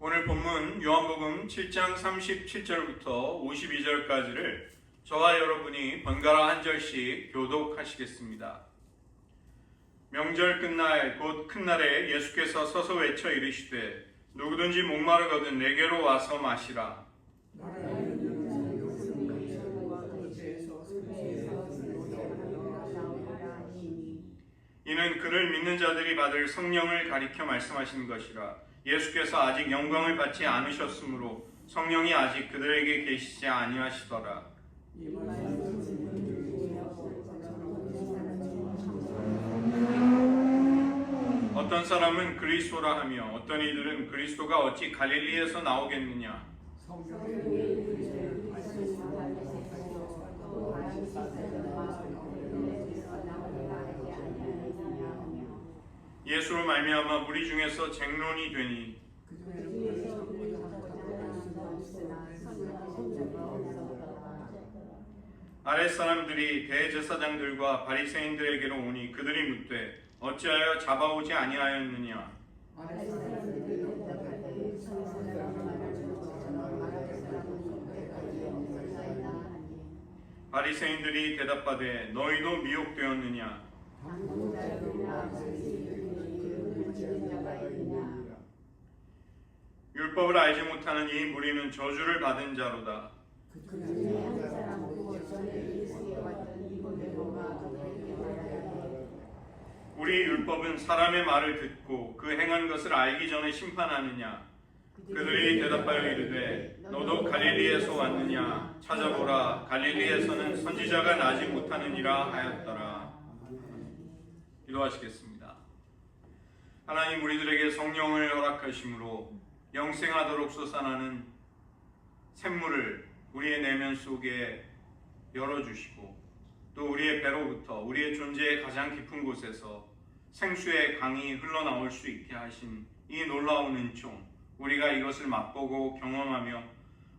오늘 본문 요한복음 7장 37절부터 52절까지를 저와 여러분이 번갈아 한 절씩 교독하시겠습니다. 명절 끝날 곧 큰 날에 예수께서 서서 외쳐 이르시되 누구든지 목마르거든 내게로 와서 마시라. 이는 그를 믿는 자들이 받을 성령을 가리켜 말씀하시는 것이라. 예수께서 아직 영광을 받지 않으셨으므로 성령이 아직 그들에게 계시지 아니하시더라. 어떤 사람은 그리스도라 하며 어떤 이들은 그리스도가 어찌 갈릴리에서 나오겠느냐. 예수로 말미암아 무리 중에서 쟁론이 되니 아랫사람들이 대제사장들과 바리새인들에게로 오니 그들이 묻되 어찌하여 잡아오지 아니하였느냐. 바리새인들이 대답하되 너희도 미혹되었느냐. 율법을 알지 못하는 이 무리는 저주를 받은 자로다. 우리 율법은 사람의 말을 듣고 그 행한 것을 알기 전에 심판하느냐. 그들이 대답하여 이르되 너도 갈릴리에서 왔느냐. 찾아보라 갈릴리에서는 선지자가 나지 못하느니라 하였더라. 기도하시겠습니다. 하나님, 우리들에게 성령을 허락하심으로 영생하도록 솟아나는 샘물을 우리의 내면 속에 열어주시고 또 우리의 배로부터 우리의 존재의 가장 깊은 곳에서 생수의 강이 흘러나올 수 있게 하신 이 놀라운 은총, 우리가 이것을 맛보고 경험하며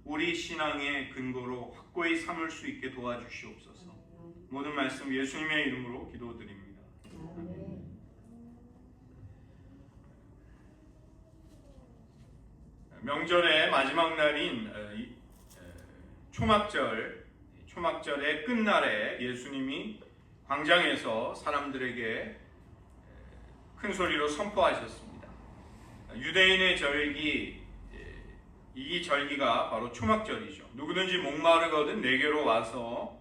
우리 신앙의 근거로 확고히 삼을 수 있게 도와주시옵소서. 모든 말씀 예수님의 이름으로 기도드립니다. 명절의 마지막 날인 초막절의 끝날에 예수님이 광장에서 사람들에게 큰 소리로 선포하셨습니다. 유대인의 절기, 이 절기가 바로 초막절이죠. 누구든지 목마르거든 내게로 와서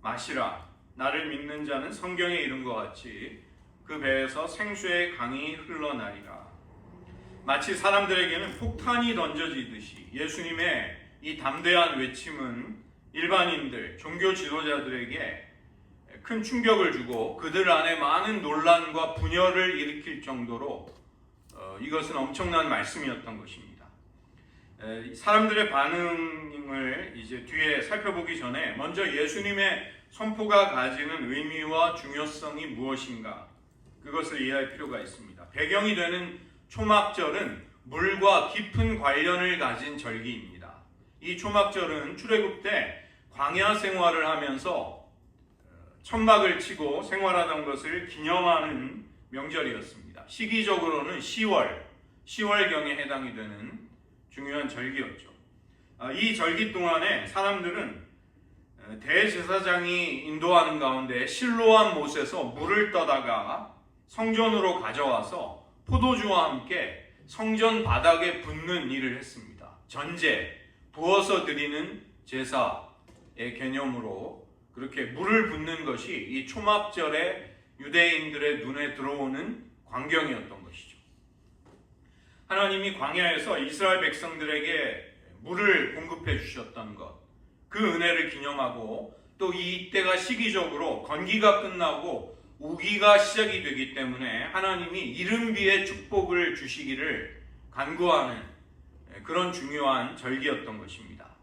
마시라. 나를 믿는 자는 성경에 이른 것 같이 그 배에서 생수의 강이 흘러나리라. 마치 사람들에게는 폭탄이 던져지듯이 예수님의 이 담대한 외침은 일반인들, 종교 지도자들에게 큰 충격을 주고 그들 안에 많은 논란과 분열을 일으킬 정도로 이것은 엄청난 말씀이었던 것입니다. 사람들의 반응을 이제 뒤에 살펴보기 전에 먼저 예수님의 선포가 가지는 의미와 중요성이 무엇인가, 그것을 이해할 필요가 있습니다. 배경이 되는 초막절은 물과 깊은 관련을 가진 절기입니다. 이 초막절은 출애굽 때 광야 생활을 하면서 천막을 치고 생활하던 것을 기념하는 명절이었습니다. 시기적으로는 10월경에 해당이 되는 중요한 절기였죠. 이 절기 동안에 사람들은 대제사장이 인도하는 가운데 실로암 못에서 물을 떠다가 성전으로 가져와서 포도주와 함께 성전 바닥에 붓는 일을 했습니다. 전제, 부어서 드리는 제사의 개념으로 그렇게 물을 붓는 것이 이 초막절에 유대인들의 눈에 들어오는 광경이었던 것이죠. 하나님이 광야에서 이스라엘 백성들에게 물을 공급해 주셨던 것, 그 은혜를 기념하고 또 이때가 시기적으로 건기가 끝나고 우기가 시작이 되기 때문에 하나님이 이른비의 축복을 주시기를 간구하는 그런 중요한 절기였던 것입니다.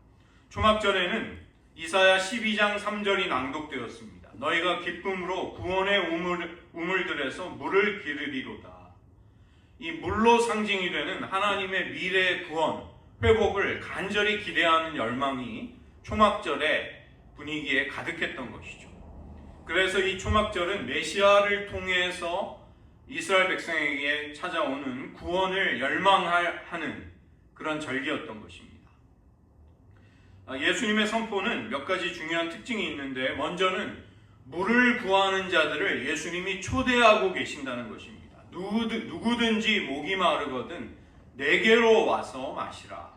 초막절에는 이사야 12장 3절이 낭독되었습니다. 너희가 기쁨으로 구원의 우물들에서 물을 기르리로다. 이 물로 상징이 되는 하나님의 미래의 구원, 회복을 간절히 기대하는 열망이 초막절의 분위기에 가득했던 것이죠. 그래서 이 초막절은 메시아를 통해서 이스라엘 백성에게 찾아오는 구원을 열망하는 그런 절기였던 것입니다. 예수님의 선포는 몇 가지 중요한 특징이 있는데, 먼저는 물을 구하는 자들을 예수님이 초대하고 계신다는 것입니다. 누구든지 목이 마르거든 내게로 와서 마시라.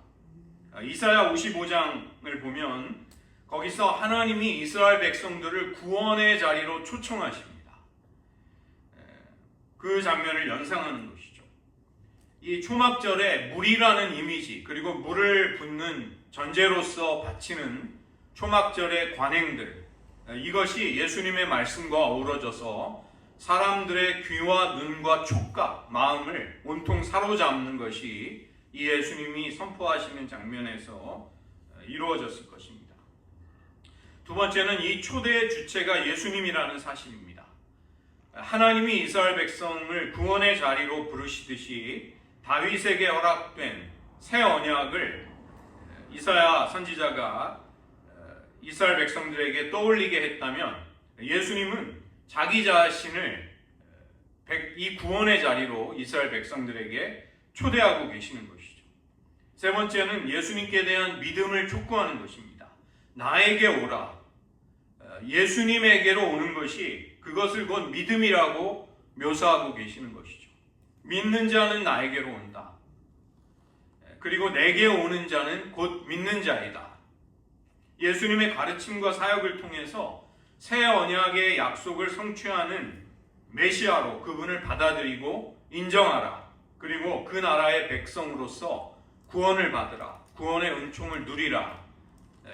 이사야 55장을 보면 거기서 하나님이 이스라엘 백성들을 구원의 자리로 초청하십니다. 그 장면을 연상하는 것이죠. 이 초막절에 물이라는 이미지, 그리고 물을 붓는 전제로서 바치는 초막절의 관행들, 이것이 예수님의 말씀과 어우러져서 사람들의 귀와 눈과 촉각, 마음을 온통 사로잡는 것이 이 예수님이 선포하시는 장면에서 이루어졌을 것입니다. 두 번째는 이 초대의 주체가 예수님이라는 사실입니다. 하나님이 이스라엘 백성을 구원의 자리로 부르시듯이 다윗에게 허락된 새 언약을 이사야 선지자가 이스라엘 백성들에게 떠올리게 했다면, 예수님은 자기 자신을 이 구원의 자리로 이스라엘 백성들에게 초대하고 계시는 것이죠. 세 번째는 예수님께 대한 믿음을 촉구하는 것입니다. 나에게 오라. 예수님에게로 오는 것이 그것을 곧 믿음이라고 묘사하고 계시는 것이죠. 믿는 자는 나에게로 온다. 그리고 내게 오는 자는 곧 믿는 자이다. 예수님의 가르침과 사역을 통해서 새 언약의 약속을 성취하는 메시아로 그분을 받아들이고 인정하라. 그리고 그 나라의 백성으로서 구원을 받으라. 구원의 은총을 누리라.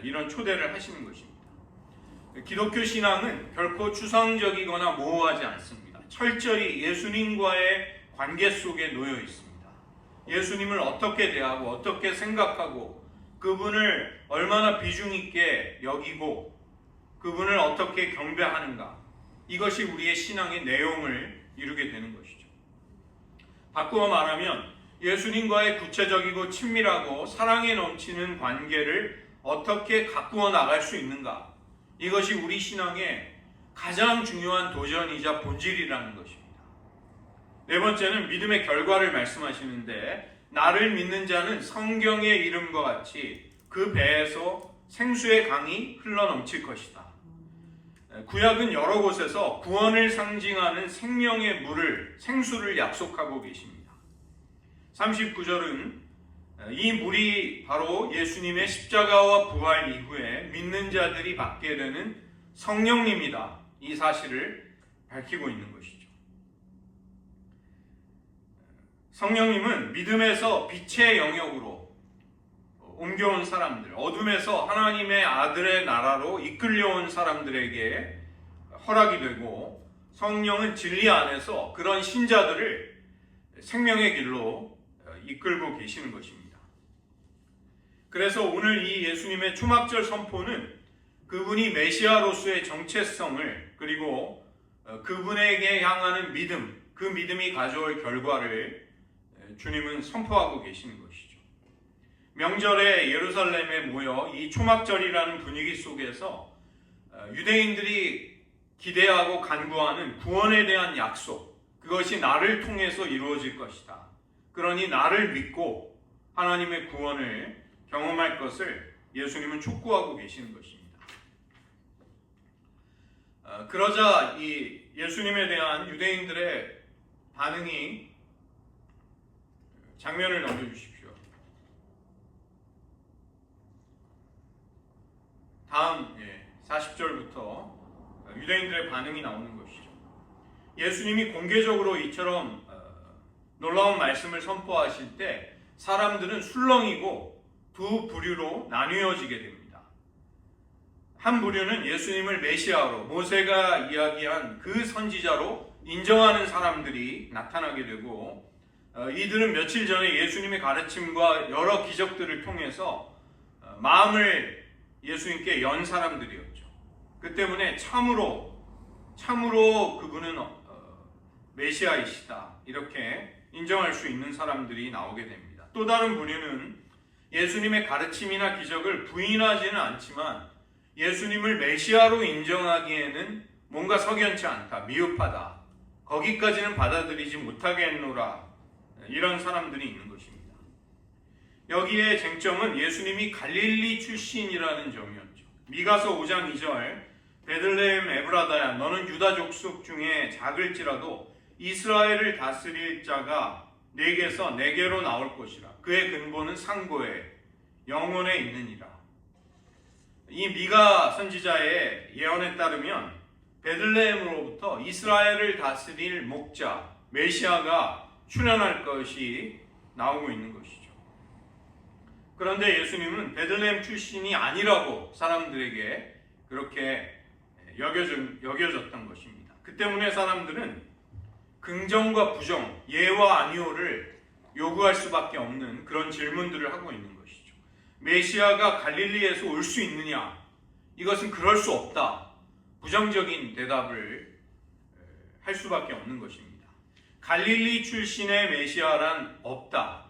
이런 초대를 하시는 것입니다. 기독교 신앙은 결코 추상적이거나 모호하지 않습니다. 철저히 예수님과의 관계 속에 놓여 있습니다. 예수님을 어떻게 대하고 어떻게 생각하고 그분을 얼마나 비중 있게 여기고 그분을 어떻게 경배하는가, 이것이 우리의 신앙의 내용을 이루게 되는 것이죠. 바꾸어 말하면 예수님과의 구체적이고 친밀하고 사랑에 넘치는 관계를 어떻게 가꾸어 나갈 수 있는가, 이것이 우리 신앙의 가장 중요한 도전이자 본질이라는 것입니다. 네 번째는 믿음의 결과를 말씀하시는데, 나를 믿는 자는 성경의 이름과 같이 그 배에서 생수의 강이 흘러넘칠 것이다. 구약은 여러 곳에서 구원을 상징하는 생명의 물을, 생수를 약속하고 계십니다. 39절은 이 물이 바로 예수님의 십자가와 부활 이후에 믿는 자들이 받게 되는 성령님이다. 이 사실을 밝히고 있는 것이죠. 성령님은 믿음에서 빛의 영역으로 옮겨온 사람들, 어둠에서 하나님의 아들의 나라로 이끌려온 사람들에게 허락이 되고, 성령은 진리 안에서 그런 신자들을 생명의 길로 이끌고 계시는 것입니다. 그래서 오늘 이 예수님의 초막절 선포는 그분이 메시아로서의 정체성을, 그리고 그분에게 향하는 믿음, 그 믿음이 가져올 결과를 주님은 선포하고 계시는 것이죠. 명절에 예루살렘에 모여 이 초막절이라는 분위기 속에서 유대인들이 기대하고 간구하는 구원에 대한 약속, 그것이 나를 통해서 이루어질 것이다. 그러니 나를 믿고 하나님의 구원을 경험할 것을 예수님은 촉구하고 계시는 것입니다. 그러자 이 예수님에 대한 유대인들의 반응이, 장면을 넘겨주십시오. 다음 40절부터 유대인들의 반응이 나오는 것이죠. 예수님이 공개적으로 이처럼 놀라운 말씀을 선포하실 때 사람들은 술렁이고 두 부류로 나뉘어지게 됩니다. 한 부류는 예수님을 메시아로, 모세가 이야기한 그 선지자로 인정하는 사람들이 나타나게 되고, 이들은 며칠 전에 예수님의 가르침과 여러 기적들을 통해서 마음을 예수님께 연 사람들이었죠. 그 때문에 참으로 그분은 메시아이시다, 이렇게 인정할 수 있는 사람들이 나오게 됩니다. 또 다른 부류는 예수님의 가르침이나 기적을 부인하지는 않지만 예수님을 메시아로 인정하기에는 뭔가 석연치 않다, 미흡하다, 거기까지는 받아들이지 못하겠노라, 이런 사람들이 있는 것입니다. 여기에 쟁점은 예수님이 갈릴리 출신이라는 점이었죠. 미가서 5장 2절 베들레헴 에브라다야 너는 유다 족속 중에 작을지라도 이스라엘을 다스릴 자가 네게서 네게로 나올 것이라. 그의 근본은 상고에 영원에 있느니라. 이 미가 선지자의 예언에 따르면 베들레헴으로부터 이스라엘을 다스릴 목자 메시아가 출현할 것이 나오고 있는 것이죠. 그런데 예수님은 베들레헴 출신이 아니라고 사람들에게 그렇게 여겨졌던 것입니다. 그 때문에 사람들은 긍정과 부정, 예와 아니오를 요구할 수밖에 없는 그런 질문들을 하고 있는 것이죠. 메시아가 갈릴리에서 올 수 있느냐? 이것은 그럴 수 없다. 부정적인 대답을 할 수밖에 없는 것입니다. 갈릴리 출신의 메시아란 없다.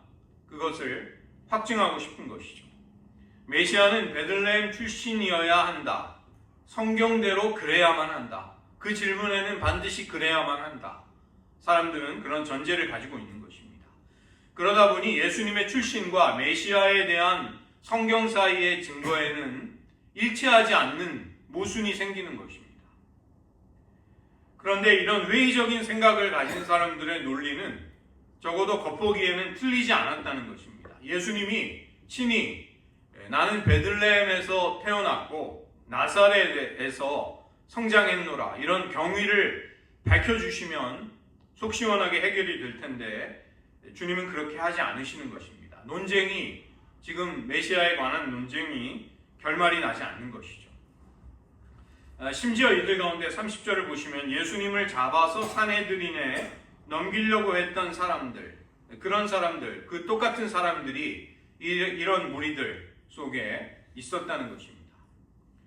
그것을 확증하고 싶은 것이죠. 메시아는 베들레헴 출신이어야 한다. 성경대로 그래야만 한다. 그 질문에는 반드시 그래야만 한다. 사람들은 그런 전제를 가지고 있는 것입니다. 그러다 보니 예수님의 출신과 메시아에 대한 성경 사이의 증거에는 일치하지 않는 모순이 생기는 것입니다. 그런데 이런 회의적인 생각을 가진 사람들의 논리는 적어도 겉보기에는 틀리지 않았다는 것입니다. 예수님이 친히 나는 베들레헴에서 태어났고 나사렛에서 성장했노라 이런 경위를 밝혀주시면 속 시원하게 해결이 될 텐데 주님은 그렇게 하지 않으시는 것입니다. 논쟁이 지금 메시아에 관한 논쟁이 결말이 나지 않는 것이죠. 심지어 이들 가운데 30절을 보시면 예수님을 잡아서 산헤드린에 넘기려고 했던 사람들, 그런 사람들, 그 똑같은 사람들이 이런 무리들 속에 있었다는 것입니다.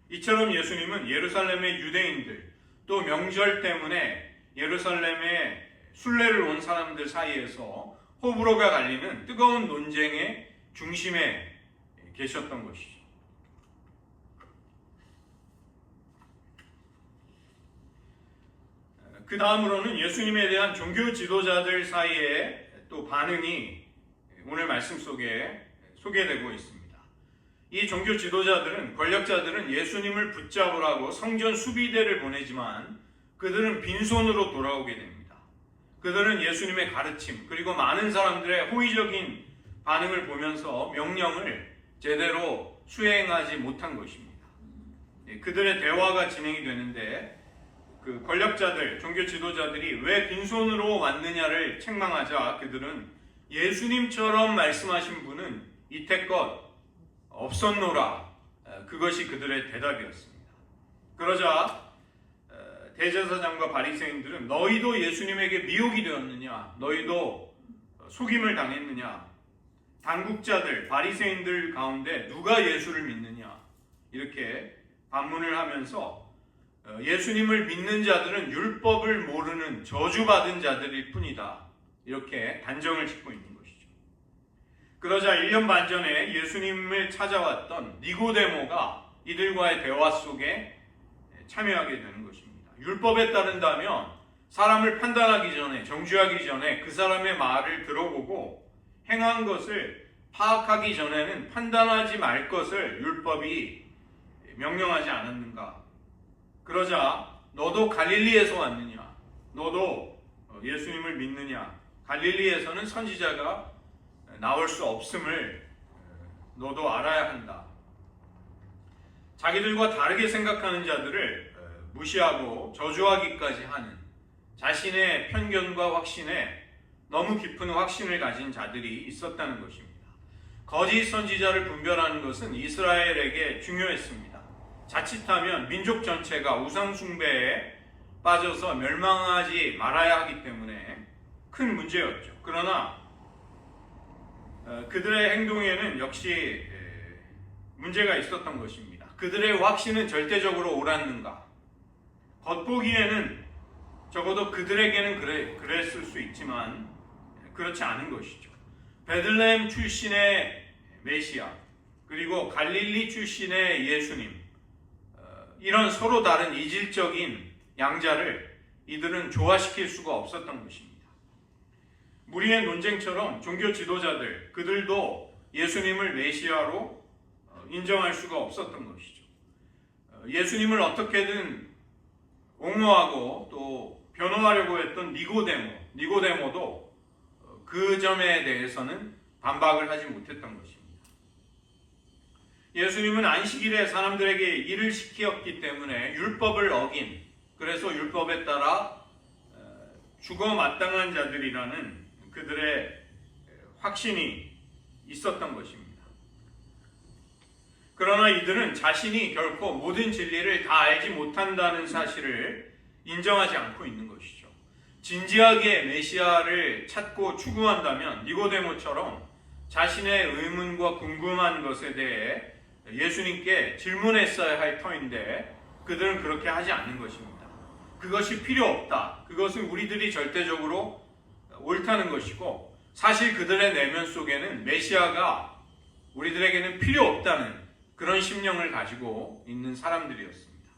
이처럼 예수님은 예루살렘의 유대인들, 또 명절 때문에 예루살렘에 순례를 온 사람들 사이에서 호불호가 갈리는 뜨거운 논쟁의 중심에 계셨던 것이죠. 그 다음으로는 예수님에 대한 종교 지도자들 사이에 또 반응이 오늘 말씀 속에 소개되고 있습니다. 이 종교 지도자들은, 권력자들은 예수님을 붙잡으라고 성전 수비대를 보내지만 그들은 빈손으로 돌아오게 됩니다. 그들은 예수님의 가르침 그리고 많은 사람들의 호의적인 반응을 보면서 명령을 제대로 수행하지 못한 것입니다. 그들의 대화가 진행이 되는데 그 권력자들, 종교 지도자들이 왜 빈손으로 왔느냐를 책망하자 그들은 예수님처럼 말씀하신 분은 이태껏 없었노라. 그것이 그들의 대답이었습니다. 그러자 대제사장과 바리새인들은 너희도 예수님에게 미혹이 되었느냐? 너희도 속임을 당했느냐? 당국자들, 바리새인들 가운데 누가 예수를 믿느냐? 이렇게 반문을 하면서 예수님을 믿는 자들은 율법을 모르는 저주받은 자들일 뿐이다. 이렇게 단정을 짓고 있는 것이죠. 그러자 1년 반 전에 예수님을 찾아왔던 니고데모가 이들과의 대화 속에 참여하게 되는 것입니다. 율법에 따른다면 사람을 판단하기 전에, 정죄하기 전에 그 사람의 말을 들어보고 행한 것을 파악하기 전에는 판단하지 말 것을 율법이 명령하지 않았는가? 그러자 너도 갈릴리에서 왔느냐? 너도 예수님을 믿느냐? 갈릴리에서는 선지자가 나올 수 없음을 너도 알아야 한다. 자기들과 다르게 생각하는 자들을 무시하고 저주하기까지 하는 자신의 편견과 확신에 너무 깊은 확신을 가진 자들이 있었다는 것입니다. 거짓 선지자를 분별하는 것은 이스라엘에게 중요했습니다. 자칫하면 민족 전체가 우상 숭배에 빠져서 멸망하지 말아야 하기 때문에 큰 문제였죠. 그러나 그들의 행동에는 역시 문제가 있었던 것입니다. 그들의 확신은 절대적으로 옳았는가? 겉보기에는 적어도 그들에게는 그랬을 수 있지만 그렇지 않은 것이죠. 베들레헴 출신의 메시아 그리고 갈릴리 출신의 예수님, 이런 서로 다른 이질적인 양자를 이들은 조화시킬 수가 없었던 것입니다. 무리의 논쟁처럼 종교 지도자들, 그들도 예수님을 메시아로 인정할 수가 없었던 것이죠. 예수님을 어떻게든 옹호하고 또 변호하려고 했던 니고데모도 그 점에 대해서는 반박을 하지 못했던 것입니다. 예수님은 안식일에 사람들에게 일을 시켰기 때문에 율법을 어긴, 그래서 율법에 따라 죽어 마땅한 자들이라는 그들의 확신이 있었던 것입니다. 그러나 이들은 자신이 결코 모든 진리를 다 알지 못한다는 사실을 인정하지 않고 있는 것이죠. 진지하게 메시아를 찾고 추구한다면 니고데모처럼 자신의 의문과 궁금한 것에 대해 예수님께 질문했어야 할 터인데 그들은 그렇게 하지 않는 것입니다. 그것이 필요 없다. 그것은 우리들이 절대적으로 옳다는 것이고, 사실 그들의 내면 속에는 메시아가 우리들에게는 필요 없다는 그런 심령을 가지고 있는 사람들이었습니다.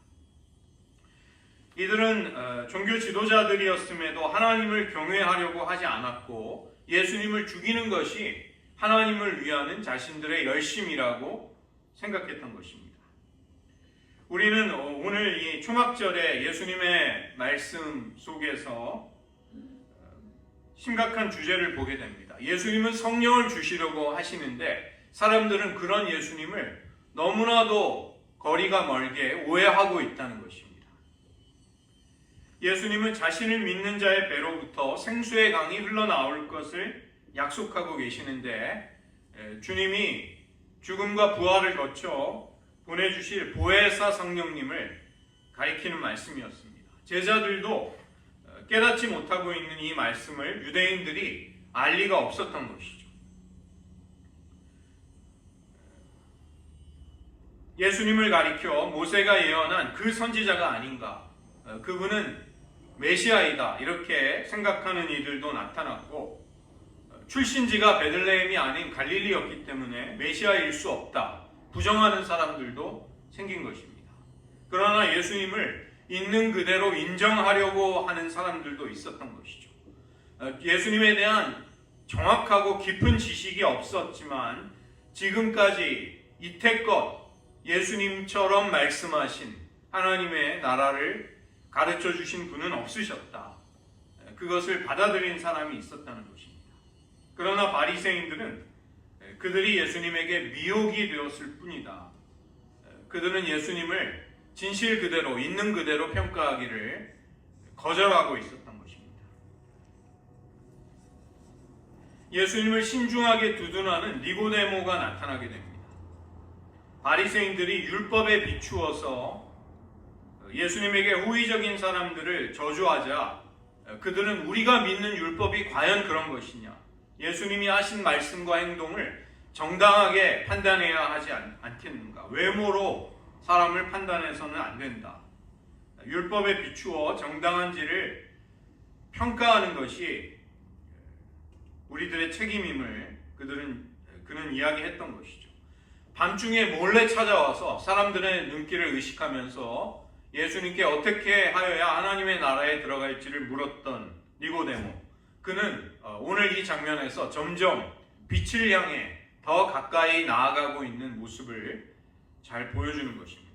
이들은 종교 지도자들이었음에도 하나님을 경외하려고 하지 않았고 예수님을 죽이는 것이 하나님을 위하는 자신들의 열심이라고 생각했던 것입니다. 우리는 오늘 이 초막절에 예수님의 말씀 속에서 심각한 주제를 보게 됩니다. 예수님은 성령을 주시려고 하시는데 사람들은 그런 예수님을 너무나도 거리가 멀게 오해하고 있다는 것입니다. 예수님은 자신을 믿는 자의 배로부터 생수의 강이 흘러나올 것을 약속하고 계시는데 주님이 죽음과 부활을 거쳐 보내주실 보혜사 성령님을 가리키는 말씀이었습니다. 제자들도 깨닫지 못하고 있는 이 말씀을 유대인들이 알 리가 없었던 것이죠. 예수님을 가리켜 모세가 예언한 그 선지자가 아닌가, 그분은 메시아이다 이렇게 생각하는 이들도 나타났고, 출신지가 베들레헴이 아닌 갈릴리였기 때문에 메시아일 수 없다 부정하는 사람들도 생긴 것입니다. 그러나 예수님을 있는 그대로 인정하려고 하는 사람들도 있었던 것이죠. 예수님에 대한 정확하고 깊은 지식이 없었지만 지금까지 이태껏 예수님처럼 말씀하신 하나님의 나라를 가르쳐 주신 분은 없으셨다. 그것을 받아들인 사람이 있었다는 것입니다. 그러나 바리새인들은 그들이 예수님에게 미혹이 되었을 뿐이다. 그들은 예수님을 진실 그대로 있는 그대로 평가하기를 거절하고 있었던 것입니다. 예수님을 신중하게 두둔하는 니고데모가 나타나게 됩니다. 바리새인들이 율법에 비추어서 예수님에게 호의적인 사람들을 저주하자 그들은 우리가 믿는 율법이 과연 그런 것이냐, 예수님이 하신 말씀과 행동을 정당하게 판단해야 하지 않겠는가, 외모로 사람을 판단해서는 안 된다, 율법에 비추어 정당한지를 평가하는 것이 우리들의 책임임을 그는 이야기했던 것이죠. 밤중에 몰래 찾아와서 사람들의 눈길을 의식하면서 예수님께 어떻게 하여야 하나님의 나라에 들어갈지를 물었던 니고데모, 그는 오늘 이 장면에서 점점 빛을 향해 더 가까이 나아가고 있는 모습을 잘 보여주는 것입니다.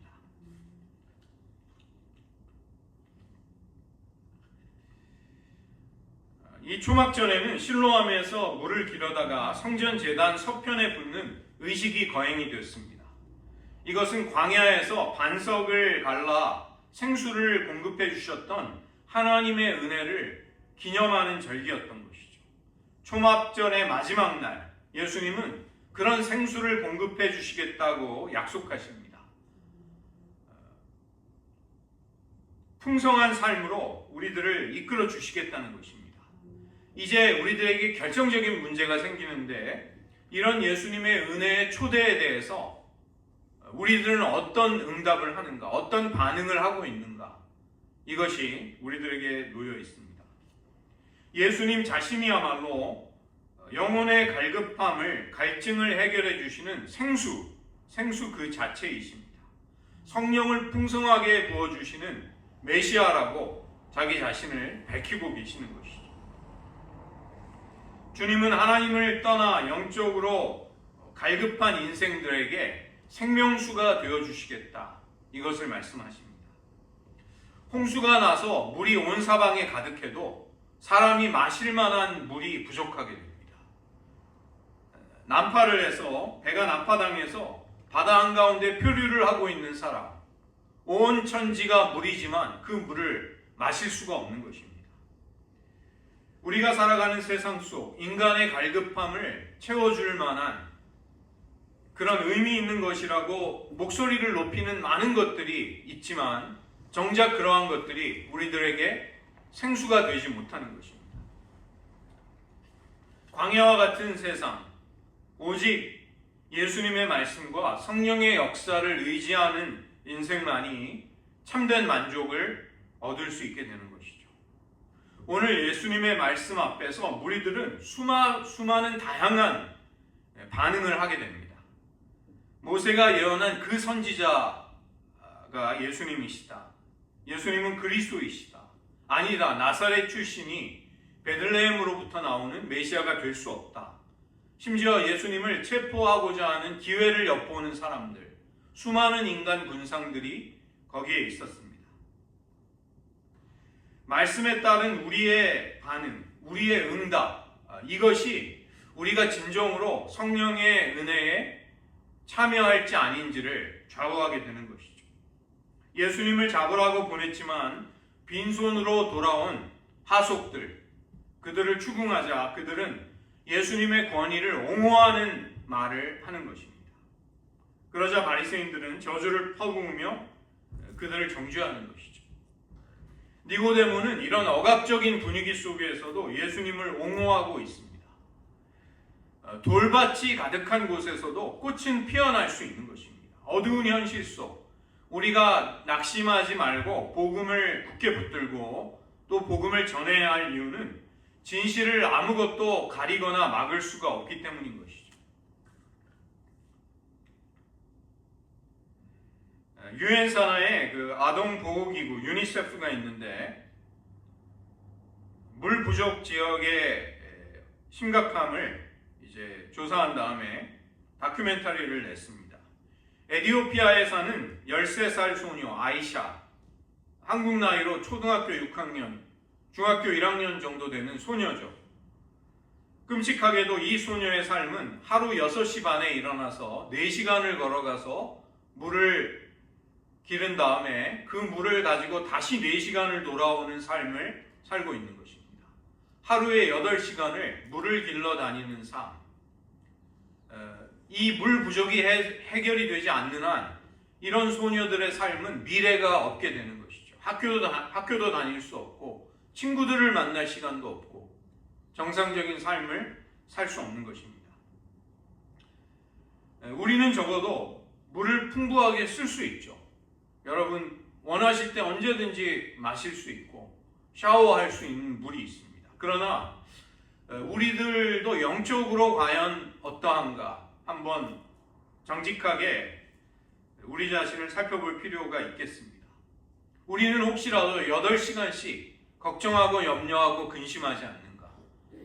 이 초막절에는 실로암에서 물을 길어다가 성전 제단 서편에 붓는 의식이 거행이 되었습니다. 이것은 광야에서 반석을 갈라 생수를 공급해 주셨던 하나님의 은혜를 기념하는 절기였던 것이죠. 초막절의 마지막 날 예수님은 그런 생수를 공급해 주시겠다고 약속하십니다. 풍성한 삶으로 우리들을 이끌어 주시겠다는 것입니다. 이제 우리들에게 결정적인 문제가 생기는데, 이런 예수님의 은혜의 초대에 대해서 우리들은 어떤 응답을 하는가, 어떤 반응을 하고 있는가, 이것이 우리들에게 놓여 있습니다. 예수님 자신이야말로 영혼의 갈급함을, 갈증을 해결해 주시는 생수 그 자체이십니다. 성령을 풍성하게 부어주시는 메시아라고 자기 자신을 밝히고 계시는 것이죠. 주님은 하나님을 떠나 영적으로 갈급한 인생들에게 생명수가 되어주시겠다, 이것을 말씀하십니다. 홍수가 나서 물이 온 사방에 가득해도 사람이 마실 만한 물이 부족하게 됩니다. 난파를 해서 배가 난파당해서 바다 한가운데 표류를 하고 있는 사람, 온 천지가 물이지만 그 물을 마실 수가 없는 것입니다. 우리가 살아가는 세상 속 인간의 갈급함을 채워줄 만한 그런 의미 있는 것이라고 목소리를 높이는 많은 것들이 있지만 정작 그러한 것들이 우리들에게 생수가 되지 못하는 것입니다. 광야와 같은 세상, 오직 예수님의 말씀과 성령의 역사를 의지하는 인생만이 참된 만족을 얻을 수 있게 되는 것이죠. 오늘 예수님의 말씀 앞에서 무리들은 수많은 다양한 반응을 하게 됩니다. 모세가 예언한 그 선지자가 예수님이시다. 예수님은 그리스도이시다. 아니다. 나사렛 출신이 베들레헴으로부터 나오는 메시아가 될 수 없다. 심지어 예수님을 체포하고자 하는 기회를 엿보는 사람들, 수많은 인간 군상들이 거기에 있었습니다. 말씀에 따른 우리의 반응, 우리의 응답, 이것이 우리가 진정으로 성령의 은혜에 참여할지 아닌지를 좌우하게 되는 것이죠. 예수님을 잡으라고 보냈지만 빈손으로 돌아온 하속들, 그들을 추궁하자 그들은 예수님의 권위를 옹호하는 말을 하는 것입니다. 그러자 바리새인들은 저주를 퍼부으며 그들을 정죄하는 것이죠. 니고데모는 이런 억압적인 분위기 속에서도 예수님을 옹호하고 있습니다. 돌밭이 가득한 곳에서도 꽃은 피어날 수 있는 것입니다. 어두운 현실 속 우리가 낙심하지 말고 복음을 굳게 붙들고 또 복음을 전해야 할 이유는 진실을 아무것도 가리거나 막을 수가 없기 때문인 것이죠. 유엔 산하에 그 아동 보호기구 유니세프가 있는데 물 부족 지역의 심각함을 이제 조사한 다음에 다큐멘터리를 냈습니다. 에티오피아에 사는 13살 소녀 아이샤, 한국 나이로 초등학교 6학년, 중학교 1학년 정도 되는 소녀죠. 끔찍하게도 이 소녀의 삶은 하루 6시 반에 일어나서 4시간을 걸어가서 물을 기른 다음에 그 물을 가지고 다시 4시간을 돌아오는 삶을 살고 있는 것입니다. 하루에 8시간을 물을 길러 다니는 삶. 이 물 부족이 해결이 되지 않는 한 이런 소녀들의 삶은 미래가 없게 되는 것이죠. 학교도 다닐 수 없고 친구들을 만날 시간도 없고 정상적인 삶을 살 수 없는 것입니다. 우리는 적어도 물을 풍부하게 쓸 수 있죠. 여러분 원하실 때 언제든지 마실 수 있고 샤워할 수 있는 물이 있습니다. 그러나 우리들도 영적으로 과연 어떠한가 한번 정직하게 우리 자신을 살펴볼 필요가 있겠습니다. 우리는 혹시라도 8시간씩 걱정하고 염려하고 근심하지 않는가?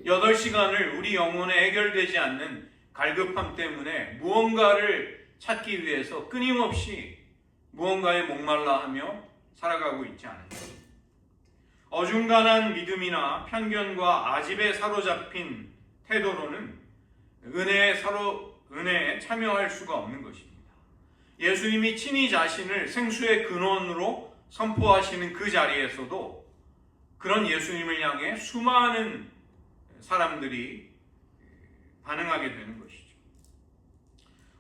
8시간을 우리 영혼에 해결되지 않는 갈급함 때문에 무언가를 찾기 위해서 끊임없이 무언가에 목말라 하며 살아가고 있지 않은가? 어중간한 믿음이나 편견과 아집에 사로잡힌 태도로는 은혜에 참여할 수가 없는 것입니다. 예수님이 친히 자신을 생수의 근원으로 선포하시는 그 자리에서도 그런 예수님을 향해 수많은 사람들이 반응하게 되는 것이죠.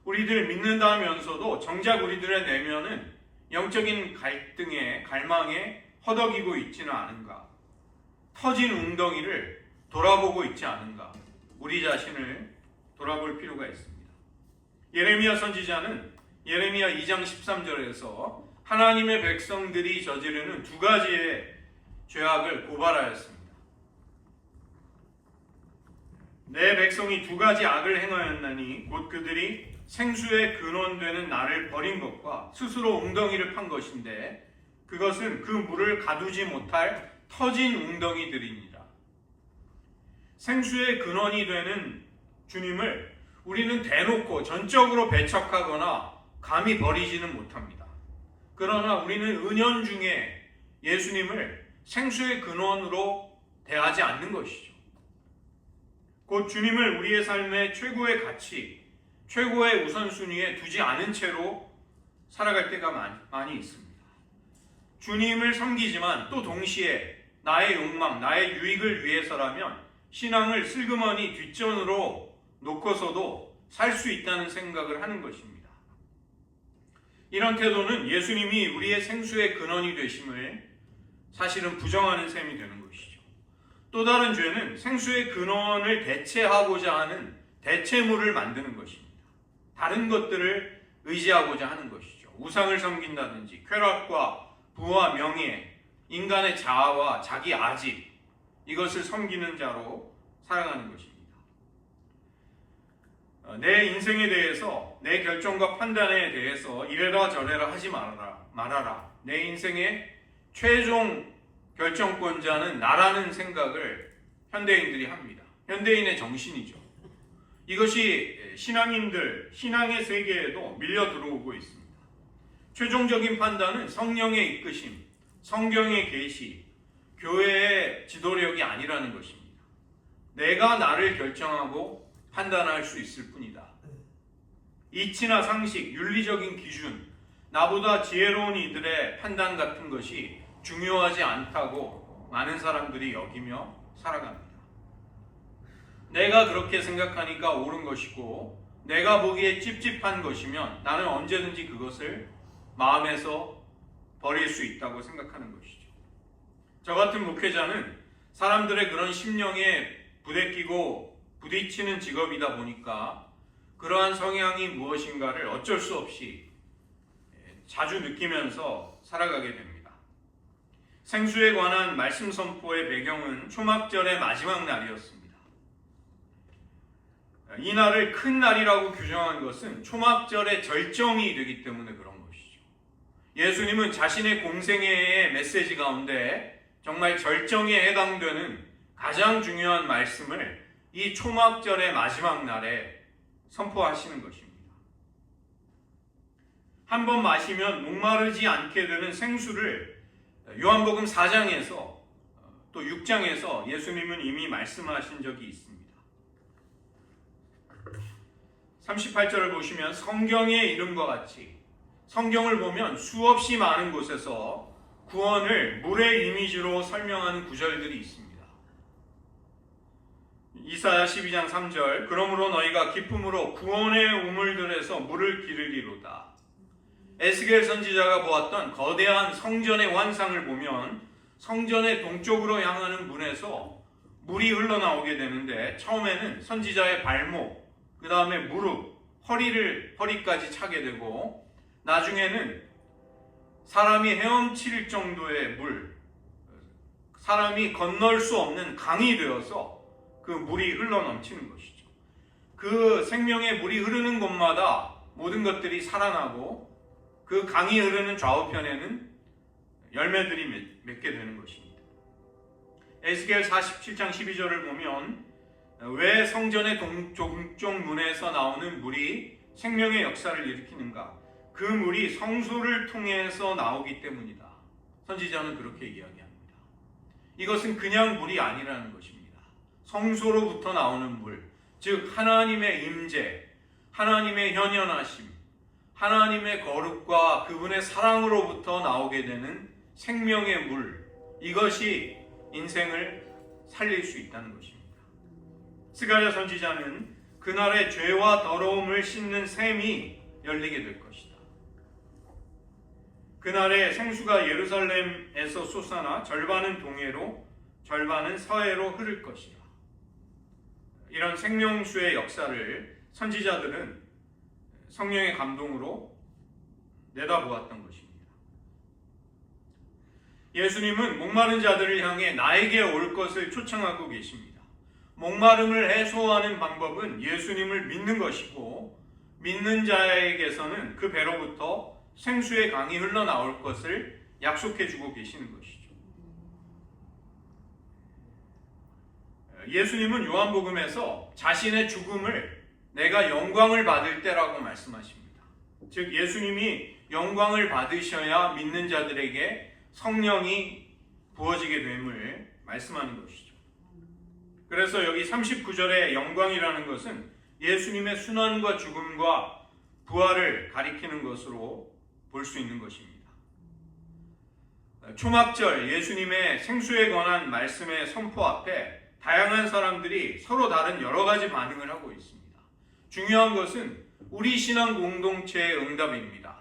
우리들 믿는다면서도 정작 우리들의 내면은 영적인 갈등에 갈망에 허덕이고 있지는 않은가? 터진 웅덩이를 돌아보고 있지 않은가? 우리 자신을 돌아볼 필요가 있습니다. 예레미야 선지자는 예레미야 2장 13절에서 하나님의 백성들이 저지르는 2가지의 죄악을 고발하였습니다. 내 백성이 2가지 악을 행하였나니 곧 그들이 생수의 근원되는 나를 버린 것과 스스로 웅덩이를 판 것인데 그것은 그 물을 가두지 못할 터진 웅덩이들이니라. 생수의 근원이 되는 주님을 우리는 대놓고 전적으로 배척하거나 감히 버리지는 못합니다. 그러나 우리는 은연중에 예수님을 생수의 근원으로 대하지 않는 것이죠. 곧 주님을 우리의 삶의 최고의 가치, 최고의 우선순위에 두지 않은 채로 살아갈 때가 많이 있습니다. 주님을 섬기지만 또 동시에 나의 욕망, 나의 유익을 위해서라면 신앙을 슬그머니 뒷전으로 놓고서도 살 수 있다는 생각을 하는 것입니다. 이런 태도는 예수님이 우리의 생수의 근원이 되심을 사실은 부정하는 셈이 되는 것이죠. 또 다른 죄는 생수의 근원을 대체하고자 하는 대체물을 만드는 것입니다. 다른 것들을 의지하고자 하는 것이죠. 우상을 섬긴다든지 쾌락과 부와 명예, 인간의 자아와 자기 아집, 이것을 섬기는 자로 살아가는 것입니다. 내 인생에 대해서, 내 결정과 판단에 대해서 이래라 저래라 하지 말아라. 내 인생의 최종 결정권자는 나라는 생각을 현대인들이 합니다. 현대인의 정신이죠. 이것이 신앙의 세계에도 밀려 들어오고 있습니다. 최종적인 판단은 성령의 이끄심, 성경의 계시, 교회의 지도력이 아니라는 것입니다. 내가 나를 결정하고 판단할 수 있을 뿐이다. 이치나 상식, 윤리적인 기준, 나보다 지혜로운 이들의 판단 같은 것이 중요하지 않다고 많은 사람들이 여기며 살아갑니다. 내가 그렇게 생각하니까 옳은 것이고 내가 보기에 찝찝한 것이면 나는 언제든지 그것을 마음에서 버릴 수 있다고 생각하는 것이죠. 저 같은 목회자는 사람들의 그런 심령에 부딪히는 직업이다 보니까 그러한 성향이 무엇인가를 어쩔 수 없이 자주 느끼면서 살아가게 됩니다. 생수에 관한 말씀 선포의 배경은 초막절의 마지막 날이었습니다. 이 날을 큰 날이라고 규정한 것은 초막절의 절정이 되기 때문에 그런 것이죠. 예수님은 자신의 공생애의 메시지 가운데 정말 절정에 해당되는 가장 중요한 말씀을 이 초막절의 마지막 날에 선포하시는 것입니다. 한 번 마시면 목마르지 않게 되는 생수를 요한복음 4장에서 또 6장에서 예수님은 이미 말씀하신 적이 있습니다. 38절을 보시면 성경의 이름과 같이 성경을 보면 수없이 많은 곳에서 구원을 물의 이미지로 설명하는 구절들이 있습니다. 이사야 12장 3절 그러므로 너희가 기쁨으로 구원의 우물들에서 물을 기르리로다. 에스겔 선지자가 보았던 거대한 성전의 환상을 보면 성전의 동쪽으로 향하는 문에서 물이 흘러나오게 되는데 처음에는 선지자의 발목, 그 다음에 무릎, 허리까지 차게 되고 나중에는 사람이 헤엄칠 정도의 물, 사람이 건널 수 없는 강이 되어서 그 물이 흘러넘치는 것이죠. 그 생명의 물이 흐르는 곳마다 모든 것들이 살아나고 그 강이 흐르는 좌우편에는 열매들이 맺게 되는 것입니다. 에스겔 47장 12절을 보면 왜 성전의 동쪽 문에서 나오는 물이 생명의 역사를 일으키는가? 그 물이 성소를 통해서 나오기 때문이다. 선지자는 그렇게 이야기합니다. 이것은 그냥 물이 아니라는 것입니다. 성소로부터 나오는 물, 즉 하나님의 임재, 하나님의 현현하심, 하나님의 거룩과 그분의 사랑으로부터 나오게 되는 생명의 물, 이것이 인생을 살릴 수 있다는 것입니다. 스가랴 선지자는 그날의 죄와 더러움을 씻는 샘이 열리게 될 것이다. 그날의 생수가 예루살렘에서 솟아나 절반은 동해로 절반은 서해로 흐를 것이다. 이런 생명수의 역사를 선지자들은 성령의 감동으로 내다보았던 것입니다. 예수님은 목마른 자들을 향해 나에게 올 것을 초청하고 계십니다. 목마름을 해소하는 방법은 예수님을 믿는 것이고 믿는 자에게서는 그 배로부터 생수의 강이 흘러나올 것을 약속해 주고 계시는 것이죠. 예수님은 요한복음에서 자신의 죽음을 내가 영광을 받을 때라고 말씀하십니다. 즉 예수님이 영광을 받으셔야 믿는 자들에게 성령이 부어지게 됨을 말씀하는 것이죠. 그래서 여기 39절의 영광이라는 것은 예수님의 순환과 죽음과 부활을 가리키는 것으로 볼 수 있는 것입니다. 초막절 예수님의 생수에 관한 말씀의 선포 앞에 다양한 사람들이 서로 다른 여러 가지 반응을 하고 있습니다. 중요한 것은 우리 신앙 공동체의 응답입니다.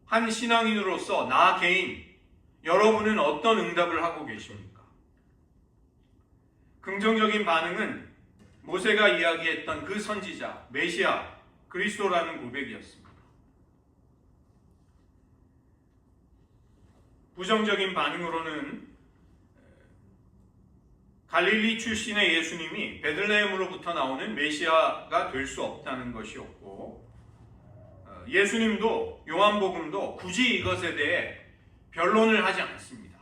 한 신앙인으로서 나 개인, 여러분은 어떤 응답을 하고 계십니까? 긍정적인 반응은 모세가 이야기했던 그 선지자, 메시아, 그리스도라는 고백이었습니다. 부정적인 반응으로는 갈릴리 출신의 예수님이 베들레헴으로부터 나오는 메시아가 될 수 없다는 것이었고, 예수님도 요한복음도 굳이 이것에 대해 변론을 하지 않습니다.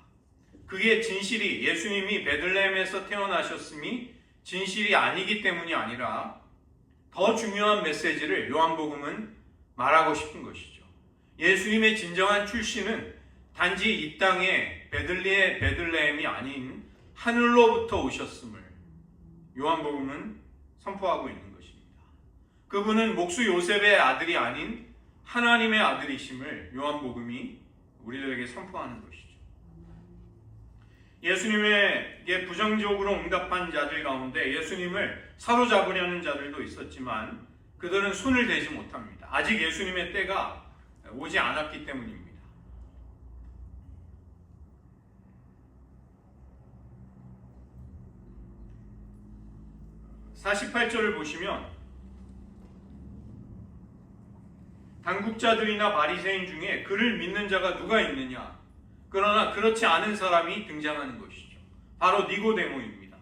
그게 진실이 예수님이 베들레헴에서 태어나셨음이 진실이 아니기 때문이 아니라 더 중요한 메시지를 요한복음은 말하고 싶은 것이죠. 예수님의 진정한 출신은 단지 이 땅의 베들레헴이 아닌 하늘로부터 오셨음을 요한복음은 선포하고 있는 것입니다. 그분은 목수 요셉의 아들이 아닌 하나님의 아들이심을 요한복음이 우리들에게 선포하는 것이죠. 예수님에게 부정적으로 응답한 자들 가운데 예수님을 사로잡으려는 자들도 있었지만 그들은 손을 대지 못합니다. 아직 예수님의 때가 오지 않았기 때문입니다. 48절을 보시면 당국자들이나 바리새인 중에 그를 믿는 자가 누가 있느냐? 그러나 그렇지 않은 사람이 등장하는 것이죠. 바로 니고데모입니다.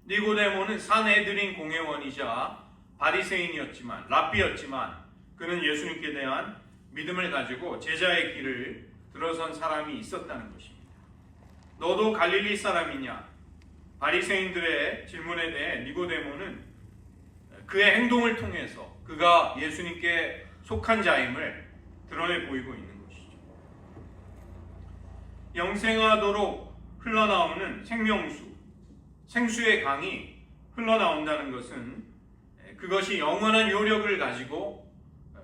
니고데모는 산헤드린 공회원이자 바리새인이었지만 랍비였지만 그는 예수님께 대한 믿음을 가지고 제자의 길을 들어선 사람이 있었다는 것입니다. 너도 갈릴리 사람이냐? 바리새인들의 질문에 대해 니고데모는 그의 행동을 통해서 그가 예수님께 속한 자임을 드러내 보이고 있는 것이죠. 영생하도록 흘러나오는 생명수, 생수의 강이 흘러나온다는 것은 그것이 영원한 효력을 가지고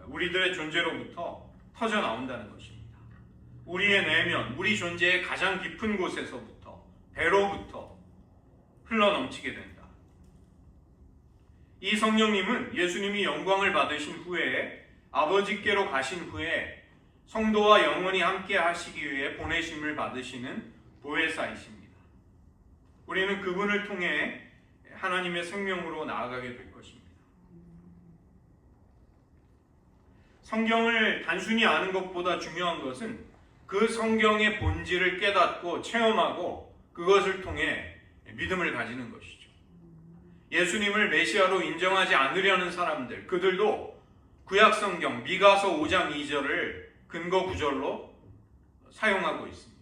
우리들의 존재로부터 터져 나온다는 것입니다. 우리의 내면, 우리 존재의 가장 깊은 곳에서부터, 배로부터 흘러넘치게 된다. 이 성령님은 예수님이 영광을 받으신 후에 아버지께로 가신 후에 성도와 영원히 함께 하시기 위해 보내심을 받으시는 보혜사이십니다. 우리는 그분을 통해 하나님의 생명으로 나아가게 될 것입니다. 성경을 단순히 아는 것보다 중요한 것은 그 성경의 본질을 깨닫고 체험하고 그것을 통해 믿음을 가지는 것이죠. 예수님을 메시아로 인정하지 않으려는 사람들, 그들도 구약성경 미가서 5장 2절을 근거 구절로 사용하고 있습니다.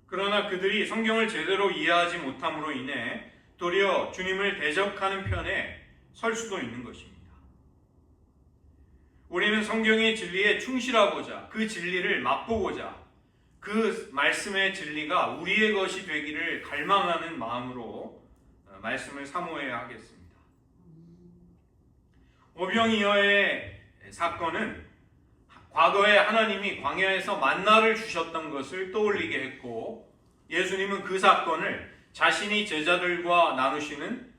그러나 그들이 성경을 제대로 이해하지 못함으로 인해 도리어 주님을 대적하는 편에 설 수도 있는 것입니다. 우리는 성경의 진리에 충실하고자 그 진리를 맛보고자 그 말씀의 진리가 우리의 것이 되기를 갈망하는 마음으로 말씀을 사모해야 하겠습니다. 오병이어의 사건은 과거에 하나님이 광야에서 만나를 주셨던 것을 떠올리게 했고 예수님은 그 사건을 자신이 제자들과 나누시는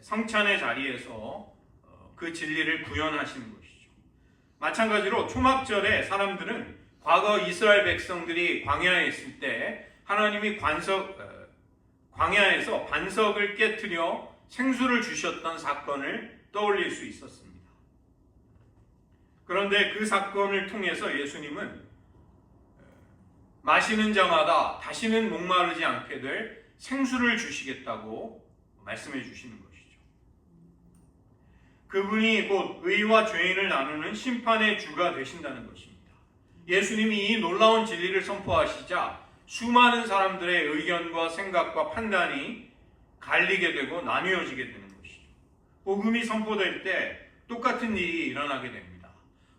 성찬의 자리에서 그 진리를 구현하시는 것이죠. 마찬가지로 초막절에 사람들은 과거 이스라엘 백성들이 광야에 있을 때 하나님이 광야에서 반석을 깨트려 생수를 주셨던 사건을 떠올릴 수 있었습니다. 그런데 그 사건을 통해서 예수님은 마시는 자마다 다시는 목마르지 않게 될 생수를 주시겠다고 말씀해 주시는 것이죠. 그분이 곧 의와 죄인을 나누는 심판의 주가 되신다는 것입니다. 예수님이 이 놀라운 진리를 선포하시자 수많은 사람들의 의견과 생각과 판단이 갈리게 되고 나뉘어지게 되는 것이죠. 복음이 선포될 때 똑같은 일이 일어나게 됩니다.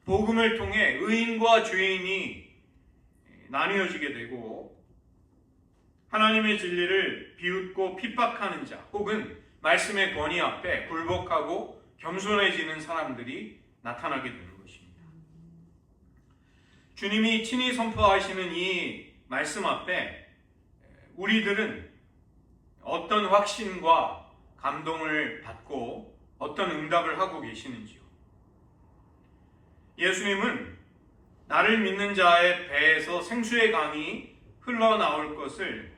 복음을 통해 의인과 죄인이 나뉘어지게 되고 하나님의 진리를 비웃고 핍박하는 자 혹은 말씀의 권위 앞에 굴복하고 겸손해지는 사람들이 나타나게 되는 것입니다. 주님이 친히 선포하시는 이 말씀 앞에 우리들은 어떤 확신과 감동을 받고 어떤 응답을 하고 계시는지요? 예수님은 나를 믿는 자의 배에서 생수의 강이 흘러나올 것을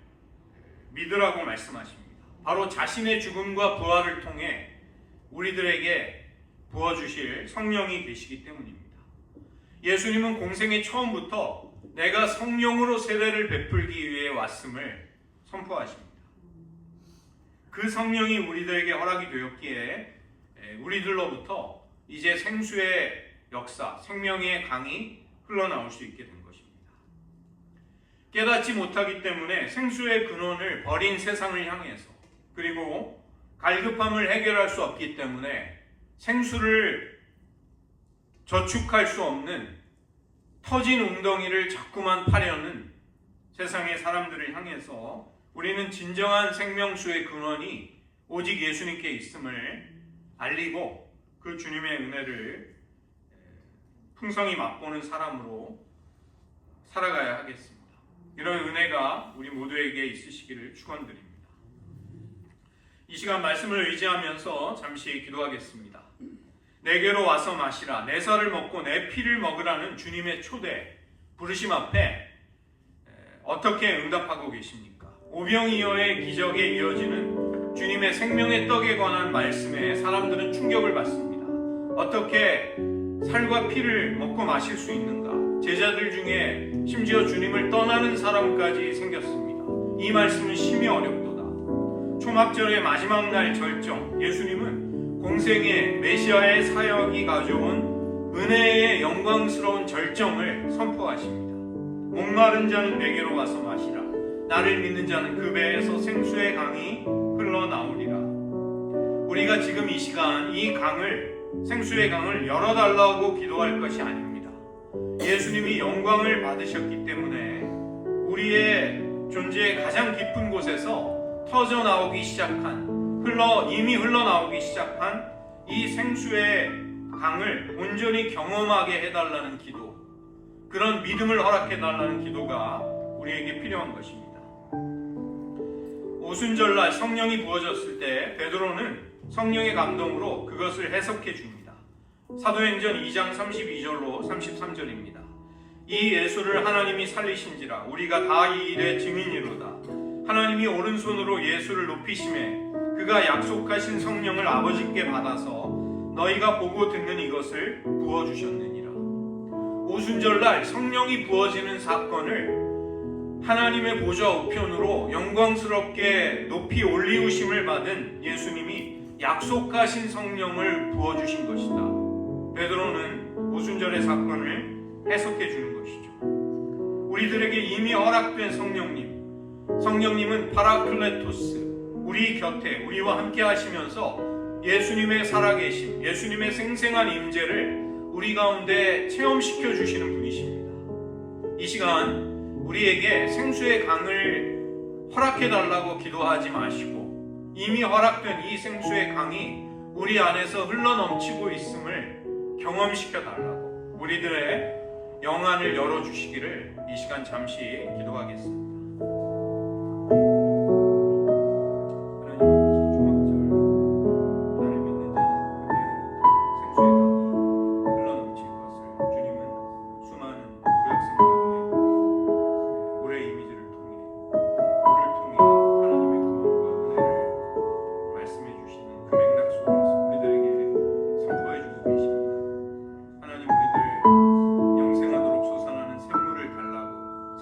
믿으라고 말씀하십니다. 바로 자신의 죽음과 부활을 통해 우리들에게 부어주실 성령이 계시기 때문입니다. 예수님은 공생의 처음부터 내가 성령으로 세례를 베풀기 위해 왔음을 선포하십니다. 그 성령이 우리들에게 허락이 되었기에 우리들로부터 이제 생수의 역사, 생명의 강이 흘러나올 수 있게 된 것입니다. 깨닫지 못하기 때문에 생수의 근원을 버린 세상을 향해서 그리고 갈급함을 해결할 수 없기 때문에 생수를 저축할 수 없는 터진 웅덩이를 자꾸만 파려는 세상의 사람들을 향해서 우리는 진정한 생명수의 근원이 오직 예수님께 있음을 알리고 그 주님의 은혜를 풍성히 맛보는 사람으로 살아가야 하겠습니다. 이런 은혜가 우리 모두에게 있으시기를 축원드립니다. 이 시간 말씀을 의지하면서 잠시 기도하겠습니다. 내게로 와서 마시라. 내 살을 먹고 내 피를 먹으라는 주님의 초대, 부르심 앞에 어떻게 응답하고 계십니까? 오병이어의 기적에 이어지는 주님의 생명의 떡에 관한 말씀에 사람들은 충격을 받습니다. 어떻게 살과 피를 먹고 마실 수 있는가? 제자들 중에 심지어 주님을 떠나는 사람까지 생겼습니다. 이 말씀은 심히 어렵도다. 초막절의 마지막 날 절정, 예수님은 공생의 메시아의 사역이 가져온 은혜의 영광스러운 절정을 선포하십니다. 목마른 자는 내게로 와서 마시라. 나를 믿는 자는 그 배에서 생수의 강이 흘러나오리라. 우리가 지금 이 시간 이 강을, 생수의 강을 열어달라고 기도할 것이 아닙니다. 예수님이 영광을 받으셨기 때문에 우리의 존재의 가장 깊은 곳에서 터져나오기 시작한, 이미 흘러나오기 시작한 이 생수의 강을 온전히 경험하게 해달라는 기도, 그런 믿음을 허락해달라는 기도가 우리에게 필요한 것입니다. 오순절날 성령이 부어졌을 때 베드로는 성령의 감동으로 그것을 해석해 줍니다. 사도행전 2장 32절로 33절입니다. 이 예수를 하나님이 살리신지라 우리가 다 이 일의 증인이로다. 하나님이 오른손으로 예수를 높이심에 그가 약속하신 성령을 아버지께 받아서 너희가 보고 듣는 이것을 부어주셨느니라. 오순절날 성령이 부어지는 사건을 하나님의 보좌 우편으로 영광스럽게 높이 올리우심을 받은 예수님이 약속하신 성령을 부어주신 것이다. 베드로는 오순절의 사건을 해석해 주는 것이죠. 우리들에게 이미 허락된 성령님은 파라클레토스, 우리 곁에 우리와 함께 하시면서 예수님의 살아계심, 예수님의 생생한 임재를 우리 가운데 체험시켜 주시는 분이십니다. 이 시간 우리에게 생수의 강을 허락해 달라고 기도하지 마시고 이미 허락된 이 생수의 강이 우리 안에서 흘러넘치고 있음을 경험시켜 달라고 우리들의 영안을 열어주시기를 이 시간 잠시 기도하겠습니다.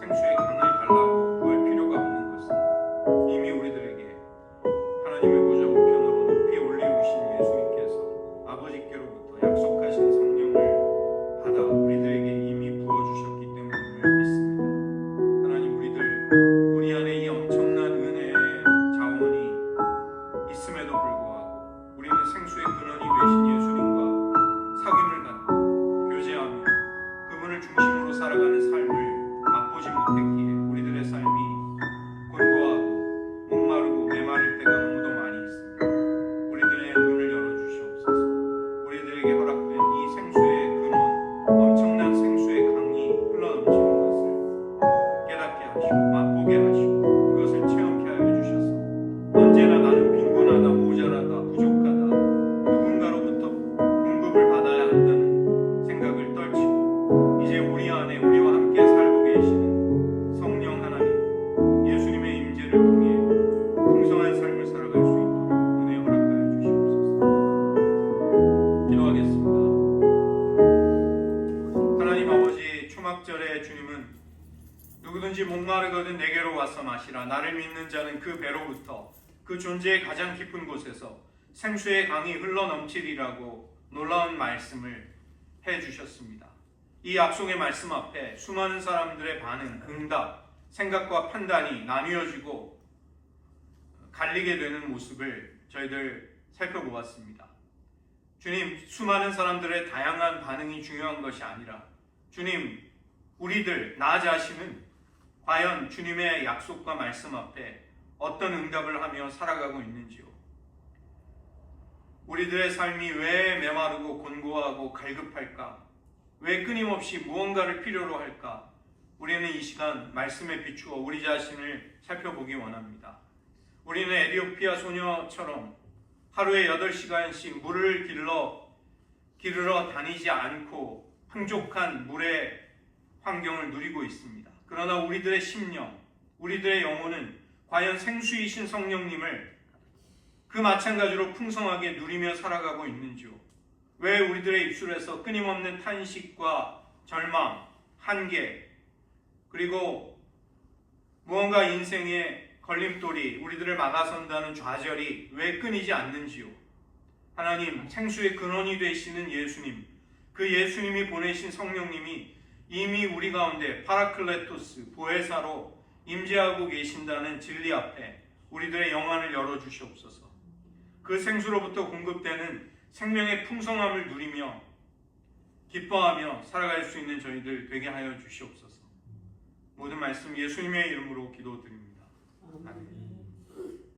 생수의 강을 달라고 16절에 주님은 누구든지 목마르거든 내게로 와서 마시라. 나를 믿는 자는 그 배로부터 그 존재의 가장 깊은 곳에서 생수의 강이 흘러넘치리라고 놀라운 말씀을 해주셨습니다. 이 약속의 말씀 앞에 수많은 사람들의 반응, 응답, 생각과 판단이 나뉘어지고 갈리게 되는 모습을 저희들 살펴보았습니다. 주님, 수많은 사람들의 다양한 반응이 중요한 것이 아니라 주님, 우리들, 나 자신은 과연 주님의 약속과 말씀 앞에 어떤 응답을 하며 살아가고 있는지요. 우리들의 삶이 왜 메마르고 곤고하고 갈급할까? 왜 끊임없이 무언가를 필요로 할까? 우리는 이 시간 말씀에 비추어 우리 자신을 살펴보기 원합니다. 우리는 에티오피아 소녀처럼 하루에 8시간씩 물을 기르러 다니지 않고 풍족한 물의 환경을 누리고 있습니다. 그러나 우리들의 심령, 우리들의 영혼은 과연 생수이신 성령님을 그 마찬가지로 풍성하게 누리며 살아가고 있는지요? 왜 우리들의 입술에서 끊임없는 탄식과 절망, 한계, 그리고 무언가 인생의 걸림돌이 우리들을 막아선다는 좌절이 왜 끊이지 않는지요? 하나님, 생수의 근원이 되시는 예수님, 그 예수님이 보내신 성령님이 이미 우리 가운데 파라클레토스, 보혜사로 임재하고 계신다는 진리 앞에 우리들의 영안을 열어주시옵소서. 그 생수로부터 공급되는 생명의 풍성함을 누리며 기뻐하며 살아갈 수 있는 저희들 되게 하여 주시옵소서. 모든 말씀 예수님의 이름으로 기도드립니다. 아멘.